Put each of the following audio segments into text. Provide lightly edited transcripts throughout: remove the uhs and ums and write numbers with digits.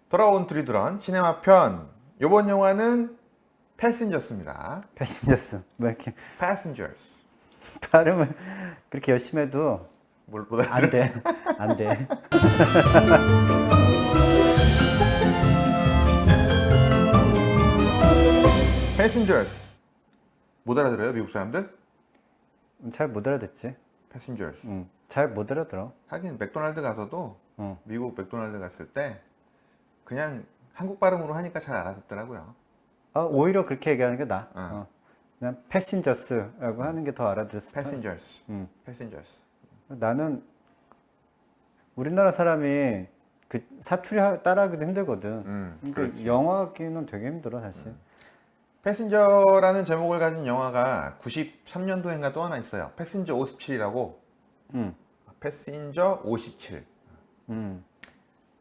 돌아온 드리드런 시네마 편. 이번 영화는 패신저스입니다. 패신저스. 뭐 이렇게 Passengers. 발음을 그렇게 열심히 해도 못 안 알아들어? 돼. 안 돼. Passengers. 못 알아들어요, 미국 사람들? 잘 못 알아듣지. Passengers. 잘 못 알아들어. 하긴 맥도날드 가서도 응. 미국 맥도날드 갔을 때 그냥 한국 발음으로 하니까 잘 알아듣더라고요. 오히려 그렇게 얘기하는 게 나아. 응. 그냥 패신저스라고 하는 게 더 알아들었어. Passengers. 응. Passengers. 나는 우리나라 사람이 그 사투리 따라하기도 힘들거든. 근데 그렇지. 영어하기는 되게 힘들어 사실. 패신저라는 제목을 가진 영화가 93년도인가 또 하나 있어요. 패신저 57이라고. 응. 패신저 57. 응.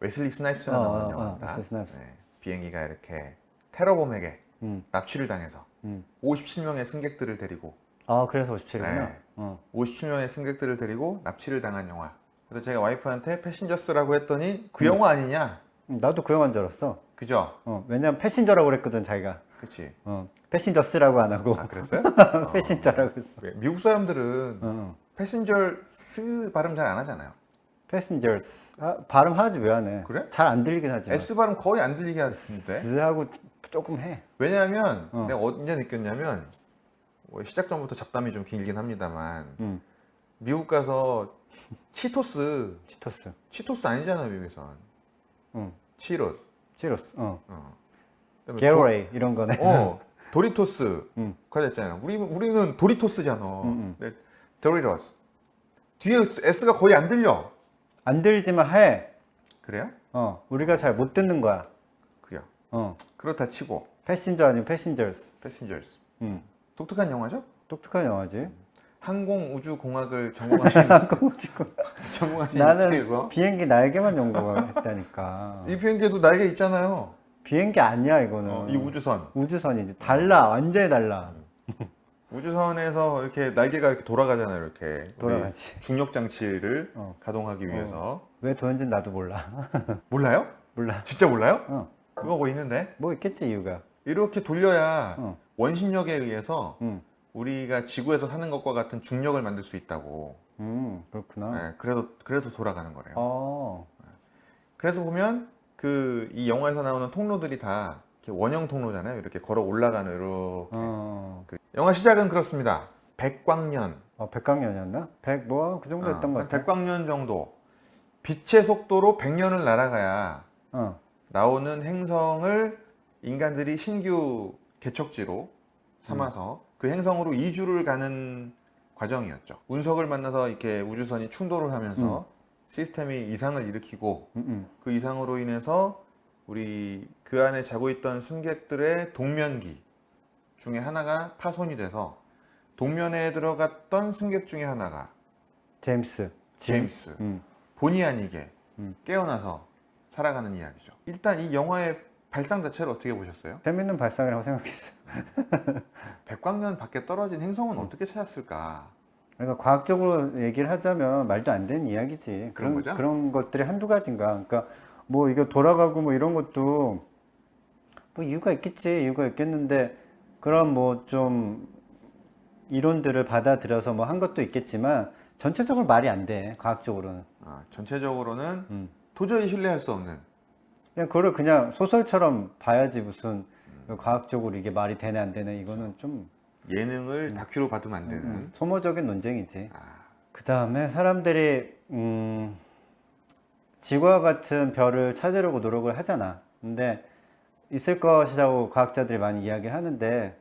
웨슬리 스나이프스가 나오는 영화입니다. 웨슬리 스나이프스. 네, 비행기가 이렇게 테러범에게 응. 납치를 당해서 57명의 승객들을 데리고 그래서 57이구나. 네. 57명의 승객들을 데리고 납치를 당한 영화. 그래서 제가 와이프한테 패신저스라고 했더니 그 영화 아니냐? 나도 그 영화인 줄 알았어. 그죠? 왜냐면 패신저라고 그랬거든 자기가. 그치? 패신저스라고 안 하고 아 그랬어요? 패신저라고 했어. 미국 사람들은 패신저스 발음 잘 안 하잖아요. 패신저스. 발음하지 왜 안 해? 그래? 잘 안 들리긴 하지만. S 발음 거의 안 들리게 하는데. S하고 조금 해. 왜냐하면 내가 언제 느꼈냐면 뭐 시작 전부터 잡담이 좀 길긴 합니다만 미국 가서 치토스 치토스. 아니잖아요 미국에선. 치로스. 치로스. 그다음에 게로레이 이런 거네. 도리토스 과자 있잖아요. 우리는 도리토스잖아. 근데 도리토스 뒤에 S가 거의 안 들려. 안 들리지만 해. 그래요? 우리가 잘 못 듣는 거야. 그래요. 어. 그렇다 치고 패신저 아니면 패신저스. 패신저스. 음. 독특한 영화죠? 똑똑한 영화지. 항공 우주 공학을 전공하신 나는 입장에서 비행기 날개만 연구했다니까. 이 비행기에도 날개 있잖아요. 비행기 아니야 이거는. 이 우주선. 우주선이지. 달라. 완전히 달라. 우주선에서 이렇게 날개가 이렇게 돌아가잖아요. 이렇게 돌아가지. 우리 중력 장치를 가동하기 위해서. 왜 도는지는 나도 몰라. 몰라요? 몰라. 진짜 몰라요? 그거 뭐 있는데 뭐 있겠지 이유가. 이렇게 돌려야 어. 원심력에 의해서 음. 우리가 지구에서 사는 것과 같은 중력을 만들 수 있다고. 그렇구나. 네, 그래서 돌아가는 거래요. 어. 그래서 보면 이 영화에서 나오는 통로들이 다 이렇게 원형 통로잖아요. 이렇게 걸어 올라가는 이렇게. 영화 시작은 그렇습니다. 백광년. 백광년이었나? 그 정도 했던 것 한 같아. 백광년 정도. 빛의 속도로 100년을 날아가야 나오는 행성을 인간들이 신규 개척지로 삼아서 그 행성으로 이주를 가는 과정이었죠. 운석을 만나서 이렇게 우주선이 충돌을 하면서 시스템이 이상을 일으키고 그 이상으로 인해서 우리 그 안에 자고 있던 승객들의 동면기 중에 하나가 파손이 돼서 동면에 들어갔던 승객 중에 하나가 제임스. 본의 아니게 깨어나서 살아가는 이야기죠. 일단 이 영화의 발상 자체를 어떻게 보셨어요? 재밌는 발상이라고 생각했어. 백광년 밖에 떨어진 행성은 어떻게 찾았을까? 그러니까 과학적으로 얘기를 하자면 말도 안 되는 이야기지. 그런 거죠? 그런 것들이 한두 가지인가. 그러니까 뭐 이거 돌아가고 뭐 이런 것도 뭐 이유가 있겠는데 그런 뭐 좀 이론들을 받아들여서 뭐 한 것도 있겠지만 전체적으로 말이 안 돼. 과학적으로는. 전체적으로는 도저히 신뢰할 수 없는. 그냥 그걸 그냥 소설처럼 봐야지 무슨 과학적으로 이게 말이 되네 안 되네 이거는 좀 예능을 다큐로 받으면 안 되는. 소모적인 논쟁이지. 그 다음에 사람들이 지구와 같은 별을 찾으려고 노력을 하잖아. 근데 있을 것이라고 과학자들이 많이 이야기하는데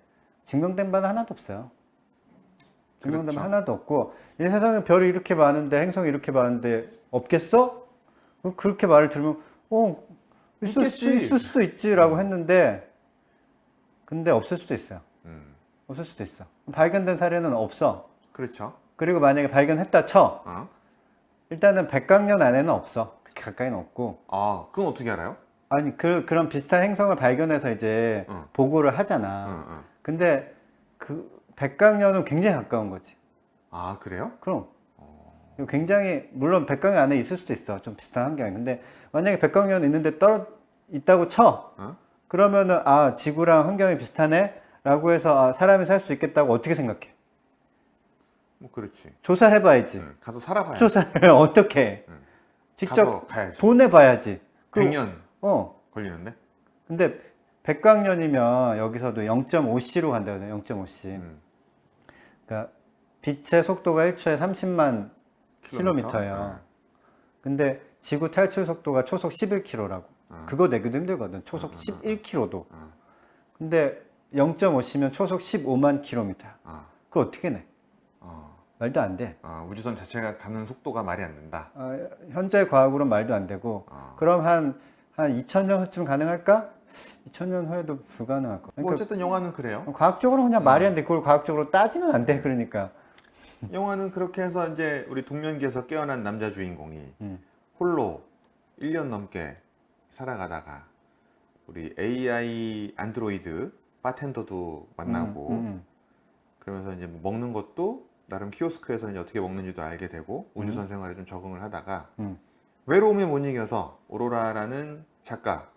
증명된 바는 하나도 없어요. 증명된 그렇죠. 바 하나도 없고 이 세상에 별이 이렇게 많은데 행성이 이렇게 많은데 없겠어? 그렇게 말을 들으면 있을 수도 있지라고 했는데 근데 없을 수도 있어요. 없을 수도 있어. 발견된 사례는 없어. 그렇죠. 그리고 만약에 발견했다 쳐. 일단은 백광년 안에는 없어. 그렇게 가까이는 없고. 그건 어떻게 알아요? 아니 그런 비슷한 행성을 발견해서 이제 보고를 하잖아. 근데 그 백광년은 굉장히 가까운 거지. 그래요? 그럼 굉장히 물론 백광년 안에 있을 수도 있어. 좀 비슷한 환경이. 근데 만약에 백광년 있는데 있다고 쳐. 어? 그러면은 아 지구랑 환경이 비슷하네 라고 해서 아, 사람이 살 수 있겠다고 어떻게 생각해? 뭐 그렇지. 조사를 해봐야지. 가서 살아봐야지. 조사를 어떻게 해? 직접 가서 가야지. 보내봐야지. 100년 어. 걸리는데? 근데 백광년이면 여기서도 0.5c로 간다거든요. 0.5c. 그러니까 빛의 속도가 1초에 30만 킬로미터예요. 근데 지구 탈출 속도가 초속 11km라고. 그거 내기도 힘들거든. 초속 11km도. 근데 0.5c면 초속 15만 킬로미터. 그걸 어떻게 내? 말도 안 돼. 우주선 자체가 가는 속도가 말이 안 된다. 현재 과학으로는 말도 안 되고. 그럼 한 2000년 후쯤 가능할까? 2000년 후에도 불가능할 거. 뭐 그러니까 어쨌든 영화는 그래요. 과학적으로 그냥 말이 안 돼. 그걸 과학적으로 따지면 안 돼. 그러니까. 영화는 그렇게 해서 이제 우리 동면기에서 깨어난 남자 주인공이 홀로 1년 넘게 살아가다가 우리 AI 안드로이드 바텐더도 만나고 그러면서 이제 뭐 먹는 것도 나름 키오스크에서 이제 어떻게 먹는지도 알게 되고 우주선 생활에 좀 적응을 하다가 외로움에 못 이겨서 오로라라는 작가,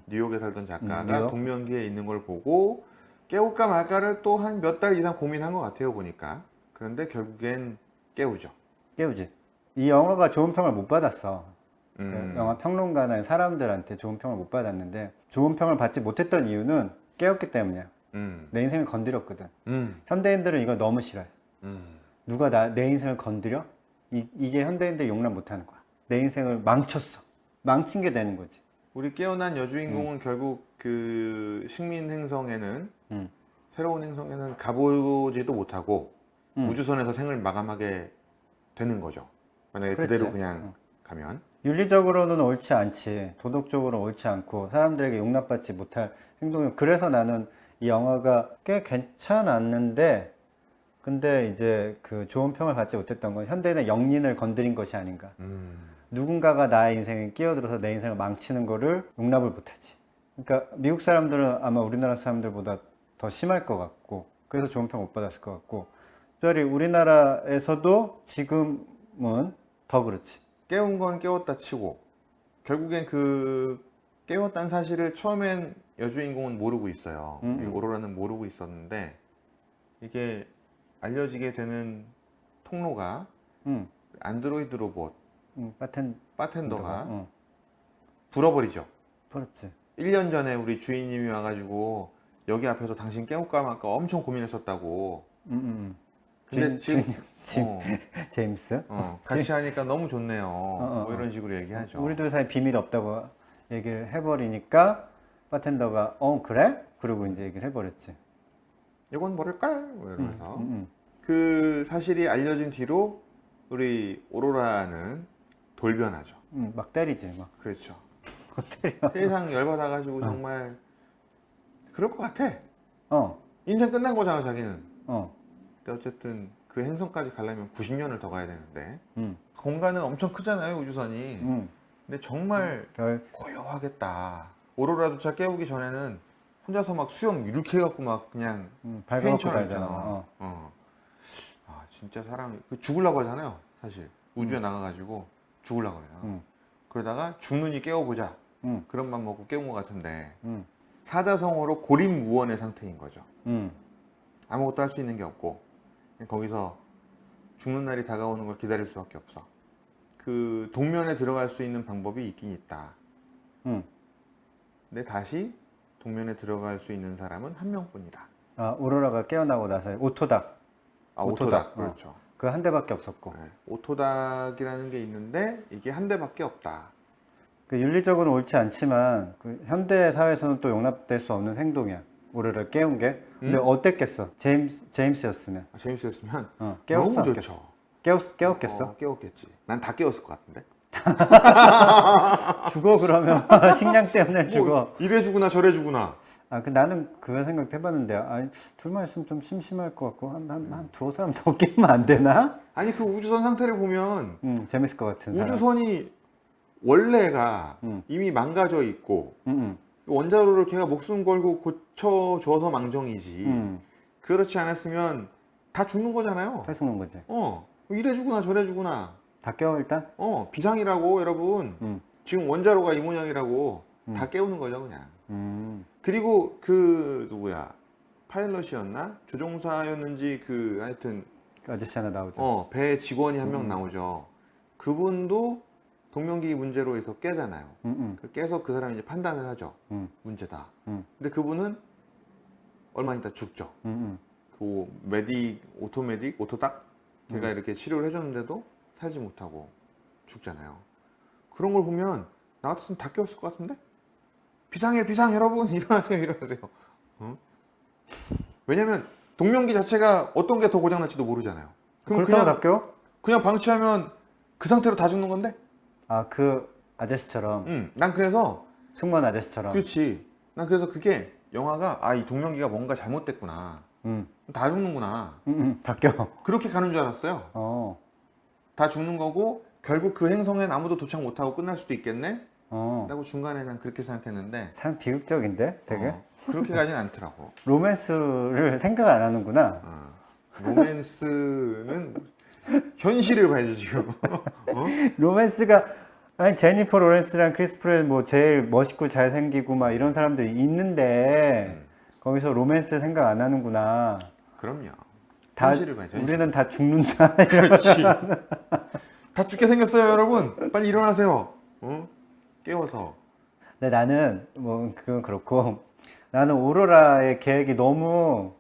뉴욕에 살던 작가가 뉴욕? 동면기에 있는 걸 보고 깨울까 말까를 또 한 몇 달 이상 고민한 것 같아요, 보니까. 그런데 결국엔 깨우죠. 깨우지. 이 영화가 좋은 평을 못 받았어. 영화 평론가나 사람들한테 좋은 평을 못 받았는데 좋은 평을 받지 못했던 이유는 깨웠기 때문이야. 내 인생을 건드렸거든. 현대인들은 이거 너무 싫어해. 누가 내 인생을 건드려? 이게 현대인들 용납 못하는 거야. 내 인생을 망쳤어. 망친 게 되는 거지. 우리 깨어난 여주인공은 결국 그 식민 행성에는 새로운 행성에는 가보지도 못하고 우주선에서 생을 마감하게 되는 거죠. 만약에 그렇지. 그대로 그냥 가면. 윤리적으로는 옳지 않지. 도덕적으로 옳지 않고 사람들에게 용납받지 못할 행동이. 그래서 나는 이 영화가 꽤 괜찮았는데 근데 이제 그 좋은 평을 받지 못했던 건 현대인의 영린을 건드린 것이 아닌가. 누군가가 나의 인생에 끼어들어서 내 인생을 망치는 거를 용납을 못하지. 그러니까 미국 사람들은 아마 우리나라 사람들보다 더 심할 것 같고 그래서 좋은 평 못 받았을 것 같고 특별히 우리나라에서도 지금은 더 그렇지. 깨운 건 깨웠다 치고 결국엔 그 깨웠다는 사실을 처음엔 여주인공은 모르고 있어요. 이 오로라는 모르고 있었는데 이게 알려지게 되는 통로가 안드로이드 로봇 바텐더가 불어버리죠. 그렇지. 1년 전에 우리 주인님이 와가지고 여기 앞에서 당신 깨울까 말까 엄청 고민했었다고. 근데 지금 제임스? 같이 하니까 너무 좋네요. 뭐 이런 식으로 얘기하죠. 우리들 사이 비밀 없다고 얘기를 해버리니까 바텐더가 그래? 그러고 이제 얘기를 해버렸지. 이건 모를걸? 뭐 이러면서 그 사실이 알려진 뒤로 우리 오로라는 돌변하죠. 막 때리지 막. 그렇죠. 때려. 세상 열받아가지고 정말 그럴 것 같아. 어. 인생 끝난 거잖아 자기는. 어. 근데 어쨌든 그 행성까지 가려면 90년을 더 가야 되는데 공간은 엄청 크잖아요 우주선이. 근데 정말 고요하겠다. 오로라조차 깨우기 전에는 혼자서 막 수영 이렇게 해갖고 막 그냥 페인처럼 있잖아. 아 진짜 사람이 죽으려고 하잖아요 사실. 우주에 나가가지고 죽으려고 해요. 그러다가 죽느니 깨워보자 그런 맘 먹고 깨운 것 같은데 사자성어로 고립무원의 상태인 거죠. 아무것도 할 수 있는 게 없고 거기서 죽는 날이 다가오는 걸 기다릴 수밖에 없어. 그 동면에 들어갈 수 있는 방법이 있긴 있다. 근데 다시 동면에 들어갈 수 있는 사람은 한 명뿐이다. 아 오로라가 깨어나고 나서 오토닥. 오토닥 그렇죠. 그 한 대밖에 없었고. 네, 오토닥이라는 게 있는데 이게 한 대밖에 없다. 그 윤리적으로는 옳지 않지만 그 현대 사회에서는 또 용납될 수 없는 행동이야. 오로라를 깨운 게. 근데 어땠겠어? 제임스였으면. 제임스였으면 깨웠어, 너무 좋죠. 깨웠겠어? 깨웠겠지. 난 다 깨웠을 것 같은데. 죽어 그러면 식량 때문에 죽어. 뭐 이래 주구나 저래 주구나. 나는 그런 생각도 해봤는데 둘만 있으면 좀 심심할 것 같고 한 두어 사람 더 깨면 안 되나? 아니 그 우주선 상태를 보면 재밌을 것 같은 우주선이 원래가 이미 망가져 있고 원자로를 걔가 목숨 걸고 고쳐줘서 망정이지. 그렇지 않았으면 다 죽는 거잖아요. 다 죽는 거지. 이래 주구나 저래 주구나. 다 깨워 일단? 비상이라고 여러분. 지금 원자로가 이 모양이라고. 다 깨우는 거죠 그냥. 그리고 그 누구야 파일럿이었나 조종사였는지 그 하여튼 그 아저씨 하나 나오죠. 배 직원이 한 명 나오죠. 그분도 동명기 문제로 해서 깨잖아요. 깨서 그 사람이 이제 판단을 하죠. 문제다. 근데 그분은 얼마 있다 죽죠. 그 오토딱 걔가 이렇게 치료를 해줬는데도 살지 못하고 죽잖아요. 그런 걸 보면 나 같았으면 다 깨웠을 것 같은데? 비상해 비상 여러분 일어나세요 일어나세요. 왜냐면 동명기 자체가 어떤 게 더 고장날지도 모르잖아요. 그럼 그렇다고 그냥 다 껴? 그냥 방치하면 그 상태로 다 죽는 건데? 아, 그 아저씨처럼. 난 그래서 승무원 아저씨처럼. 그렇지. 난 그래서 그게 영화가 이 동명기가 뭔가 잘못됐구나. 다 죽는구나. 다 껴. 그렇게 가는 줄 알았어요. 다 죽는 거고 결국 그 행성엔 아무도 도착 못하고 끝날 수도 있겠네? 라고 중간에 난 그렇게 생각했는데 참 비극적인데 되게. 그렇게 가진 않더라고. 로맨스를 생각 안 하는구나. 로맨스는 현실을 봐야지 지금. 로맨스가 아니 제니퍼 로렌스랑 크리스 프레 뭐 제일 멋있고 잘생기고 막 이런 사람들이 있는데 거기서 로맨스 생각 안 하는구나. 그럼요. 다 현실을 봐야죠. 현실. 우리는 다 죽는다. 그렇지. 다 죽게 생겼어요 여러분. 빨리 일어나세요. 깨워서. 근데 나는 뭐 그건 그렇고 나는 오로라의 계획이 너무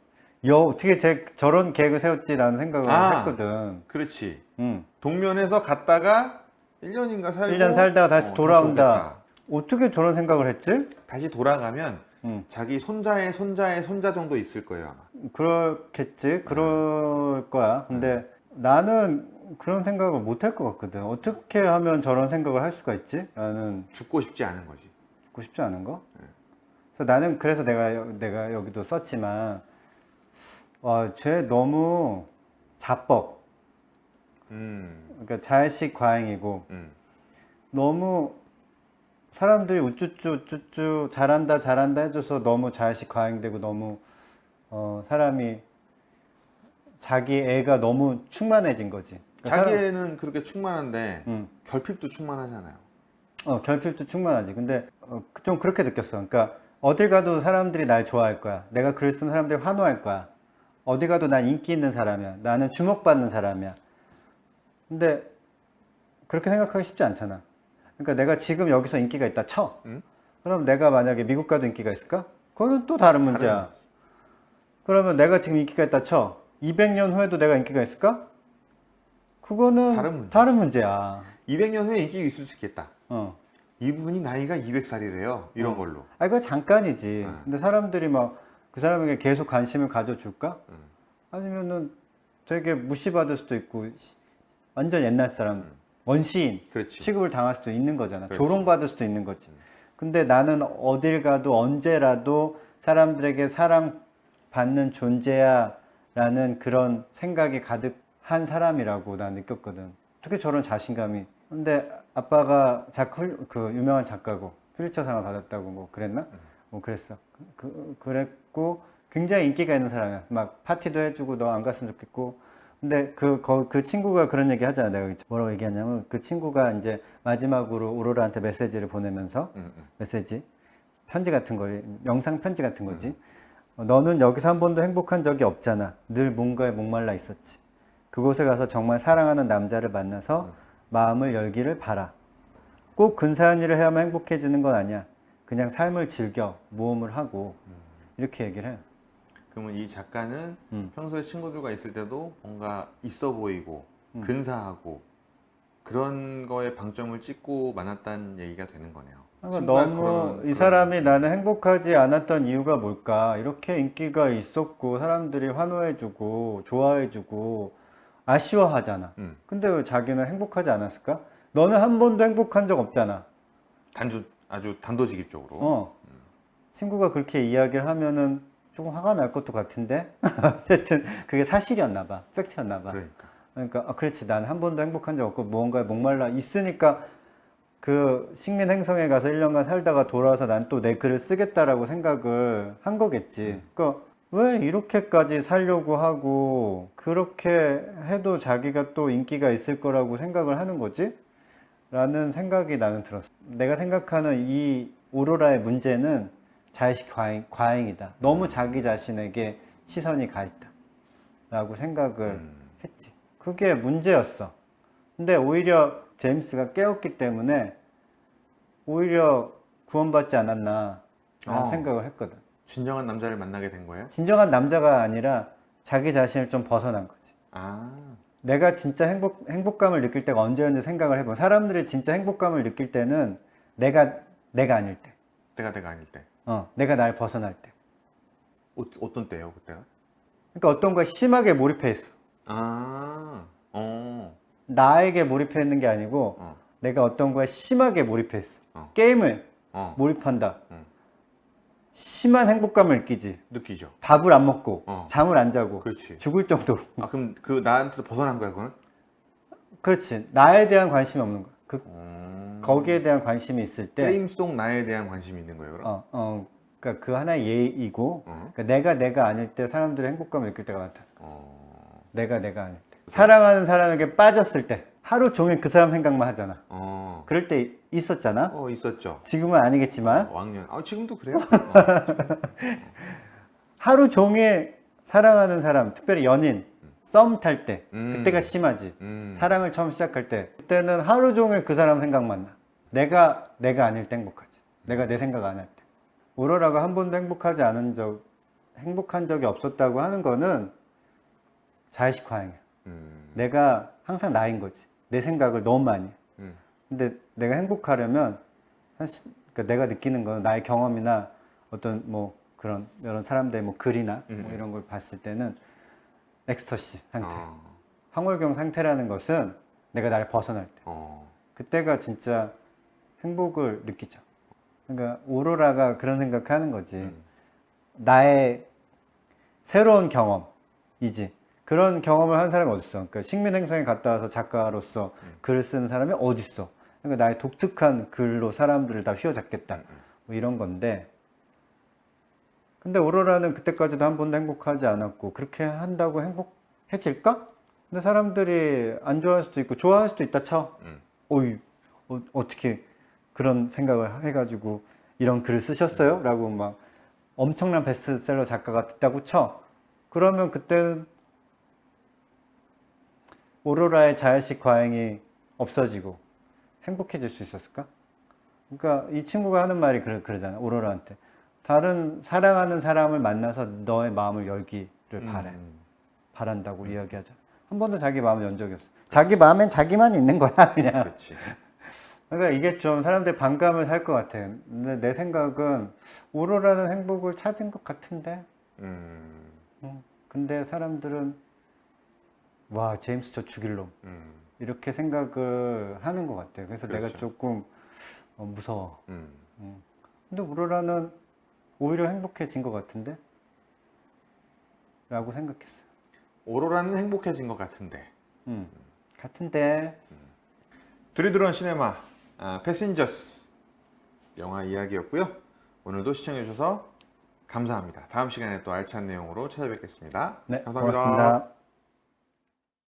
어떻게 저런 계획을 세웠지라는 생각을 했거든. 그렇지. 응. 동면에서 갔다가 1년인가 살고 1년 살다가 다시 돌아온다. 다시 어떻게 저런 생각을 했지? 다시 돌아가면 자기 손자의 손자 정도 있을 거예요 아마. 그렇겠지. 그럴 거야. 근데 나는 그런 생각을 못 할 것 같거든. 어떻게 하면 저런 생각을 할 수가 있지? 나는 죽고 싶지 않은 거지. 죽고 싶지 않은 거? 그래서 나는 그래서 내가 여기도 썼지만 쟤 너무 자뻑. 그러니까 자의식 과잉이고 너무 사람들이 우쭈쭈 잘한다 해줘서 너무 자의식 과잉되고 너무 사람이 자기 애가 너무 충만해진 거지. 그러니까 자기 애는 그렇게 충만한데 결핍도 충만하잖아요. 결핍도 충만하지. 근데 좀 그렇게 느꼈어. 그러니까 어딜 가도 사람들이 날 좋아할 거야. 내가 글을 쓴 사람들이 환호할 거야. 어디 가도 난 인기 있는 사람이야. 나는 주목받는 사람이야. 근데 그렇게 생각하기 쉽지 않잖아. 그러니까 내가 지금 여기서 인기가 있다 쳐. 그럼 내가 만약에 미국 가도 인기가 있을까? 그거는 또 다른 문제야. 그러면 내가 지금 인기가 있다 쳐. 200년 후에도 내가 인기가 있을까? 그거는 다른 문제야. 200년 후에 인기가 있을 수 있겠다. 이분이 나이가 200살이래요. 이런 걸로. 그거 잠깐이지. 근데 사람들이 막 그 사람에게 계속 관심을 가져줄까? 아니면은 되게 무시받을 수도 있고 완전 옛날 사람 원시인 그렇지. 취급을 당할 수도 있는 거잖아. 그렇지. 조롱받을 수도 있는 거지. 근데 나는 어딜 가도 언제라도 사람들에게 사랑받는 존재야 라는 그런 생각이 가득한 사람이라고 난 느꼈거든. 어떻게 저런 자신감이. 근데 아빠가 그 유명한 작가고 퓰리처상을 받았다고 뭐 그랬나? 뭐 그랬어. 그랬고 굉장히 인기가 있는 사람이야. 막 파티도 해주고 너 안 갔으면 좋겠고. 근데 그 친구가 그런 얘기 하잖아. 내가 뭐라고 얘기하냐면 그 친구가 이제 마지막으로 오로라한테 메시지를 보내면서 메시지 편지 같은 거 영상 편지 같은 거지. 너는 여기서 한 번도 행복한 적이 없잖아. 늘 뭔가에 목말라 있었지. 그곳에 가서 정말 사랑하는 남자를 만나서 마음을 열기를 바라. 꼭 근사한 일을 해야만 행복해지는 건 아니야. 그냥 삶을 즐겨 모험을 하고 이렇게 얘기를 해. 그러면 이 작가는 평소에 친구들과 있을 때도 뭔가 있어 보이고 근사하고 그런 거에 방점을 찍고 만났다는 얘기가 되는 거네요. 너무 이 사람이 나는 행복하지 않았던 이유가 뭘까? 이렇게 인기가 있었고 사람들이 환호해주고 좋아해주고 아쉬워하잖아. 근데 왜 자기는 행복하지 않았을까? 너는 한 번도 행복한 적 없잖아. 아주 단도직입적으로. 친구가 그렇게 이야기를 하면은 조금 화가 날 것도 같은데 어쨌든 그게 사실이었나 봐. 팩트였나 봐. 그러니까 그렇지. 난 한 번도 행복한 적 없고 무언가에 목말라 있으니까 그 식민 행성에 가서 1년간 살다가 돌아와서 난 또 내 글을 쓰겠다라고 생각을 한 거겠지. 그러니까 왜 이렇게까지 살려고 하고 그렇게 해도 자기가 또 인기가 있을 거라고 생각을 하는 거지? 라는 생각이 나는 들었어. 내가 생각하는 이 오로라의 문제는 자의식 과잉이다. 너무 자기 자신에게 시선이 가 있다. 라고 생각을 했지. 그게 문제였어. 근데 오히려 제임스가 깨웠기 때문에 오히려 구원받지 않았나 라는 생각을 했거든. 진정한 남자를 만나게 된 거예요? 진정한 남자가 아니라 자기 자신을 좀 벗어난 거지. 아, 내가 진짜 행복감을 느낄 때가 언제였는지 생각을 해보. 사람들이 진짜 행복감을 느낄 때는 내가 아닐 때. 내가 아닐 때. 내가 날 벗어날 때. 어떤 때예요, 그때가? 그러니까 어떤 거에 심하게 몰입해 있어. 아, 나에게 몰입해 있는 게 아니고 내가 어떤 거에 심하게 몰입해 있어. 게임을 몰입한다. 심한 행복감을 느끼지. 느끼죠. 밥을 안 먹고 잠을 안 자고 그렇지. 죽을 정도로. 아, 그럼 그 나한테도 벗어난 거야, 그거는? 그렇지. 나에 대한 관심이 없는 거야. 거기에 대한 관심이 있을 때 게임 속 나에 대한 관심이 있는 거예요, 그럼? 그러니까 그 하나의 예의고 그러니까 내가 아닐 때 사람들이 행복감을 느낄 때가 많다. 내가 아닐 때. 사랑하는 사람에게 빠졌을 때 하루 종일 그 사람 생각만 하잖아. 그럴 때 있었잖아. 있었죠. 지금은 아니겠지만 왕년. 지금도 그래요? 하루 종일 사랑하는 사람, 특별히 연인 썸 탈 때 그때가 심하지. 사랑을 처음 시작할 때 그때는 하루 종일 그 사람 생각만 나. 내가 아닐 때 행복하지. 내가 내 생각 안 할 때. 오로라가 한 번도 행복한 적이 없었다고 하는 거는 자의식 과잉이야. 내가 항상 나인 거지. 내 생각을 너무 많이 해. 근데 내가 행복하려면 그러니까 내가 느끼는 건 나의 경험이나 어떤 뭐 그런 여러 사람들의 뭐 글이나 뭐 이런 걸 봤을 때는 엑스터시 상태, 황홀경 상태라는 것은 내가 나를 벗어날 때, 그때가 진짜 행복을 느끼죠. 그러니까 오로라가 그런 생각하는 거지. 나의 새로운 경험이지. 그런 경험을 한 사람이 어딨어? 그러니까 식민행성에 갔다 와서 작가로서 글을 쓰는 사람이 어딨어? 그러니까 나의 독특한 글로 사람들을 다 휘어잡겠다. 뭐 이런 건데. 근데 오로라는 그때까지도 한 번도 행복하지 않았고 그렇게 한다고 행복해질까? 근데 사람들이 안 좋아할 수도 있고 좋아할 수도 있다 쳐. 어떻게 그런 생각을 해가지고 이런 글을 쓰셨어요? 라고 막 엄청난 베스트셀러 작가가 됐다고 쳐. 그러면 그때는 오로라의 자의식 과잉이 없어지고 행복해질 수 있었을까? 그러니까 이 친구가 하는 말이 그러잖아. 오로라한테. 다른 사랑하는 사람을 만나서 너의 마음을 열기를 바래. 바란다고 이야기하잖아. 한 번도 자기 마음을 연 적이 없어. 자기 마음엔 자기만 있는 거야, 그냥. 그렇지. 그러니까 이게 좀 사람들이 반감을 살 것 같아. 근데 내 생각은 오로라는 행복을 찾은 것 같은데. 근데 사람들은 와, 제임스 저 죽일 놈. 이렇게 생각을 하는 것 같아. 그래서 그렇죠. 내가 조금 무서워. 근데 오로라는 오히려 행복해진 것 같은데? 라고 생각했어. 오로라는 행복해진 것 같은데. 같은데. 두리두런 시네마 패신저스 영화 이야기였고요. 오늘도 시청해 주셔서 감사합니다. 다음 시간에 또 알찬 내용으로 찾아뵙겠습니다. 네, 감사합니다. 고맙습니다.